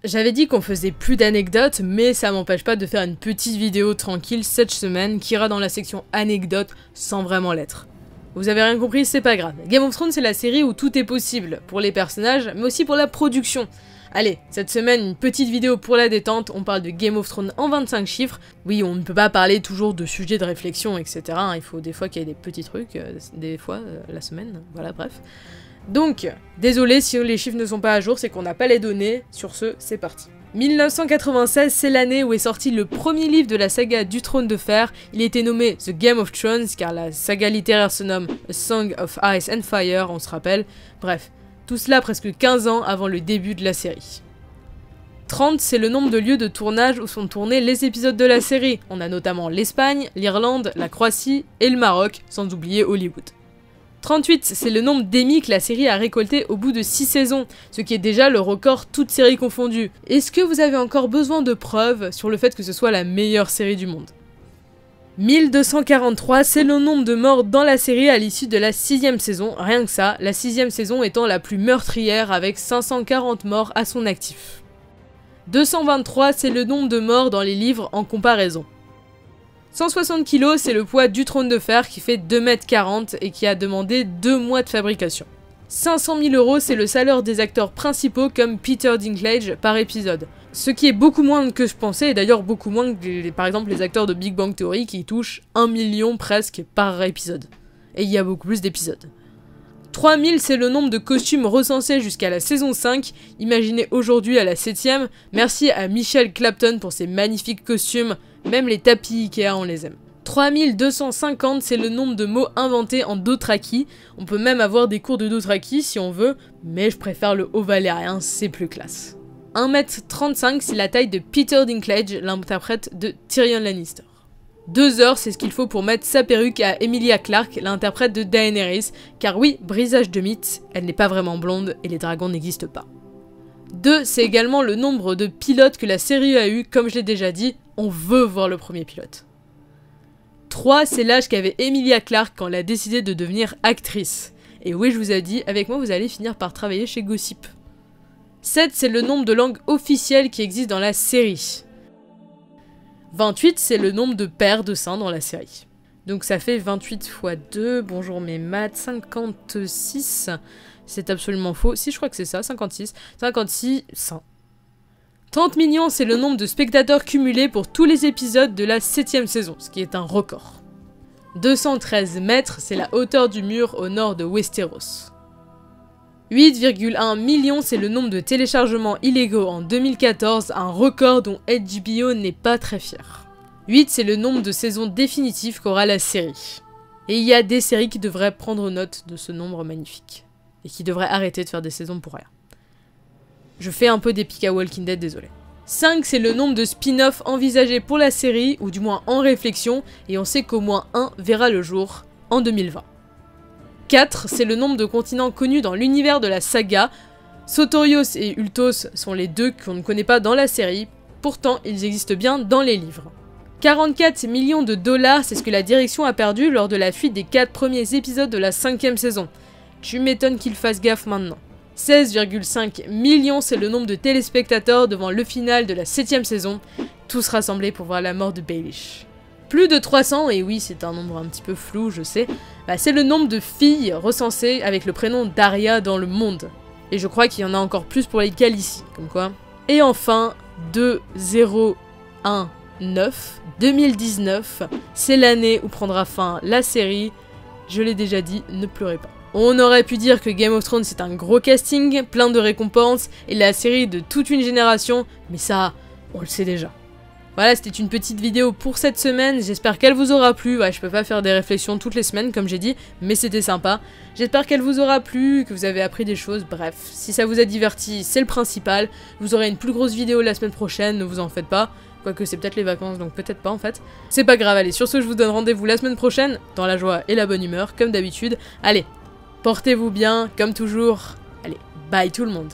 J'avais dit qu'on faisait plus d'anecdotes, mais ça m'empêche pas de faire une petite vidéo tranquille cette semaine qui ira dans la section anecdotes sans vraiment l'être. Vous avez rien compris, c'est pas grave. Game of Thrones, c'est la série où tout est possible, pour les personnages, mais aussi pour la production. Allez, cette semaine, une petite vidéo pour la détente, on parle de Game of Thrones en 25 chiffres. Oui, on ne peut pas parler toujours de sujets de réflexion, etc. Il faut des fois qu'il y ait des petits trucs, des fois, la semaine, voilà, bref. Donc, désolé si les chiffres ne sont pas à jour, c'est qu'on n'a pas les données. Sur ce, c'est parti. 1996, c'est l'année où est sorti le premier livre de la saga du Trône de Fer. Il était nommé The Game of Thrones, car la saga littéraire se nomme A Song of Ice and Fire, on se rappelle. Bref, tout cela presque 15 ans avant le début de la série. 30, c'est le nombre de lieux de tournage où sont tournés les épisodes de la série. On a notamment l'Espagne, l'Irlande, la Croatie et le Maroc, sans oublier Hollywood. 38, c'est le nombre d'Emmy que la série a récolté au bout de 6 saisons, ce qui est déjà le record toutes séries confondues. Est-ce que vous avez encore besoin de preuves sur le fait que ce soit la meilleure série du monde? 1243, c'est le nombre de morts dans la série à l'issue de la 6ème saison, rien que ça, la 6ème saison étant la plus meurtrière avec 540 morts à son actif. 223, c'est le nombre de morts dans les livres en comparaison. 160 kg, c'est le poids du Trône de Fer qui fait 2,40 m et qui a demandé 2 mois de fabrication. 500 000 €, c'est le salaire des acteurs principaux comme Peter Dinklage par épisode. Ce qui est beaucoup moins que je pensais, et d'ailleurs beaucoup moins que par exemple les acteurs de Big Bang Theory qui touchent 1 million presque par épisode. Et il y a beaucoup plus d'épisodes. 3000, c'est le nombre de costumes recensés jusqu'à la saison 5, imaginez aujourd'hui à la 7ème. Merci à Michael Clapton pour ses magnifiques costumes. Même les tapis Ikea, on les aime. 3250, c'est le nombre de mots inventés en dothraki. On peut même avoir des cours de dothraki si on veut, mais je préfère le haut valérien, c'est plus classe. 1,35 m, c'est la taille de Peter Dinklage, l'interprète de Tyrion Lannister. 2 heures, c'est ce qu'il faut pour mettre sa perruque à Emilia Clarke, l'interprète de Daenerys, car oui, brisage de mythe, elle n'est pas vraiment blonde et les dragons n'existent pas. 2, c'est également le nombre de pilotes que la série a eu, comme je l'ai déjà dit, on veut voir le premier pilote. 3, c'est l'âge qu'avait Emilia Clarke quand elle a décidé de devenir actrice. Et oui, je vous ai dit, avec moi vous allez finir par travailler chez Gossip. 7, c'est le nombre de langues officielles qui existent dans la série. 28, c'est le nombre de paires de seins dans la série. Donc ça fait 28 x 2, bonjour mes maths, 56... C'est absolument faux. Si, je crois que c'est ça, 56. 56, 100. 30 millions, c'est le nombre de spectateurs cumulés pour tous les épisodes de la 7ème saison, ce qui est un record. 213 mètres, c'est la hauteur du mur au nord de Westeros. 8,1 millions, c'est le nombre de téléchargements illégaux en 2014, un record dont HBO n'est pas très fier. 8, c'est le nombre de saisons définitives qu'aura la série. Et il y a des séries qui devraient prendre note de ce nombre magnifique. Et qui devrait arrêter de faire des saisons pour rien. Je fais un peu d'épique à Walking Dead, désolé. 5, c'est le nombre de spin-offs envisagés pour la série, ou du moins en réflexion, et on sait qu'au moins un verra le jour en 2020. 4, c'est le nombre de continents connus dans l'univers de la saga. Sotorios et Ulthos sont les deux qu'on ne connaît pas dans la série, pourtant ils existent bien dans les livres. 44 millions de dollars, c'est ce que la direction a perdu lors de la fuite des 4 premiers épisodes de la 5ème saison. Tu m'étonnes qu'il fasse gaffe maintenant. 16,5 millions, c'est le nombre de téléspectateurs devant le final de la 7ème saison, tous rassemblés pour voir la mort de Baelish. Plus de 300, et oui c'est un nombre un petit peu flou je sais, c'est le nombre de filles recensées avec le prénom d'Arya dans le monde. Et je crois qu'il y en a encore plus pour les Khaleesi, comme quoi. Et enfin, 2019, c'est l'année où prendra fin la série. Je l'ai déjà dit, ne pleurez pas. On aurait pu dire que Game of Thrones c'est un gros casting, plein de récompenses, et la série de toute une génération, mais ça, on le sait déjà. Voilà, c'était une petite vidéo pour cette semaine, j'espère qu'elle vous aura plu. Ouais, je peux pas faire des réflexions toutes les semaines comme j'ai dit, mais c'était sympa. J'espère qu'elle vous aura plu, que vous avez appris des choses, bref. Si ça vous a diverti, c'est le principal. Vous aurez une plus grosse vidéo la semaine prochaine, ne vous en faites pas. Quoique c'est peut-être les vacances, donc peut-être pas en fait. C'est pas grave, allez, sur ce je vous donne rendez-vous la semaine prochaine, dans la joie et la bonne humeur, comme d'habitude. Allez, portez-vous bien, comme toujours. Allez, bye tout le monde.